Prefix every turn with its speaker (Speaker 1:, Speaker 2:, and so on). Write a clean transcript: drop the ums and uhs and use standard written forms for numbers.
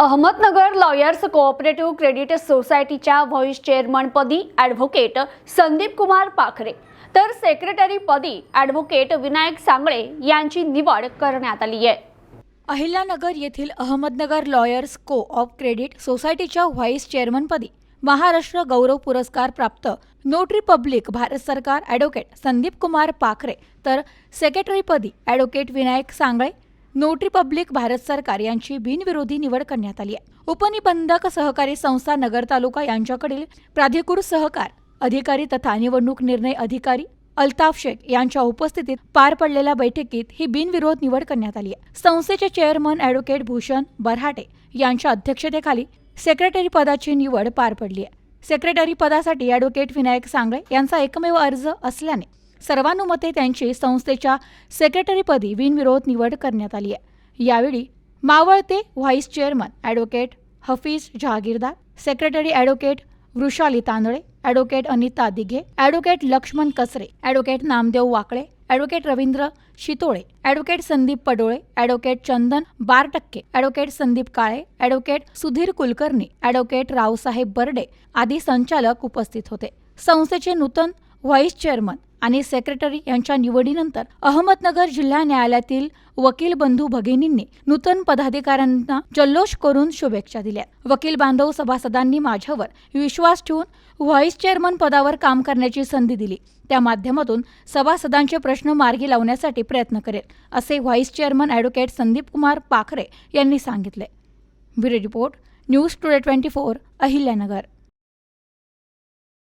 Speaker 1: Ahmednagar lawyers cooperative credit सोसायटीच्या vice चेअरमनपदी advocate Sandeep Kumar Pakhare तर सेक्रेटरीपदी ॲडव्होकेट विनायक सांगळे यांची निवड करण्यात आली आहे।
Speaker 2: अहिल्यानगर येथील अहमदनगर लॉयर्स को-ऑप क्रेडिट सोसायटीच्या व्हाईस चेअरमनपदी महाराष्ट्र गौरव पुरस्कार प्राप्त नोटरी पब्लिक भारत सरकार ॲडव्होकेट संदीप कुमार पाखरे तर सेक्रेटरीपदी advocate Vinayak Sangle notary public Bharat सरकार यांची बिनविरोधी निवड करण्यात आली आहे। उपनिबंधक सहकारी संस्था नगर तालुका यांच्याकडील प्राधिकृत सहकार अधिकारी तथा निवडणूक निर्णय अधिकारी अल्ताफ शेख यांच्या उपस्थितीत पार पडलेल्या बैठकीत ही बिनविरोध निवड करण्यात आली आहे। संस्थेचे चेअरमन ॲडव्होकेट भूषण बरहाटे यांच्या अध्यक्षतेखाली सेक्रेटरी पदाची निवड पार पडली आहे। सेक्रेटरी पदासाठी ॲडव्होकेट विनायक सांगळे यांचा एकमेव अर्ज असल्याने सर्वानुमते त्यांची संस्थेच्या सेक्रेटरीपदी बिनविरोध निवड करण्यात आली आहे। यावेळी मावळते vice chairman advocate Hafeez Jahagirdar, secretary advocate Vrushali Tandale, advocate Anita Dighe, advocate Laxman Kasare, advocate Namdev Wakale, advocate Ravindra Shitole, advocate Sandeep Padole, advocate Chandan Bartakke, advocate Sandeep Kale, advocate Sudhir Kulkarni, advocate Raosaheb Barde आदी संचालक उपस्थित होते। संस्थेचे नूतन व्हाईस चेअरमन आणि सेक्रेटरी यांच्या निवडीनंतर अहमदनगर जिल्हा न्यायालयातील वकील बंधू भगिनींनी नूतन पदाधिकाऱ्यांना जल्लोष करून शुभेच्छा दिल्या। वकील बांधव सभासदांनी माझ्यावर विश्वास ठेवून व्हाईस चेअरमन पदावर काम करण्याची संधी दिली, त्या माध्यमातून सभासदांचे प्रश्न मार्गी लावण्यासाठी प्रयत्न करेल, असे vice chairman advocate Sandeep Kumar Pakhare यांनी सांगितले। Bureau report, news today 24, Ahilyanagar.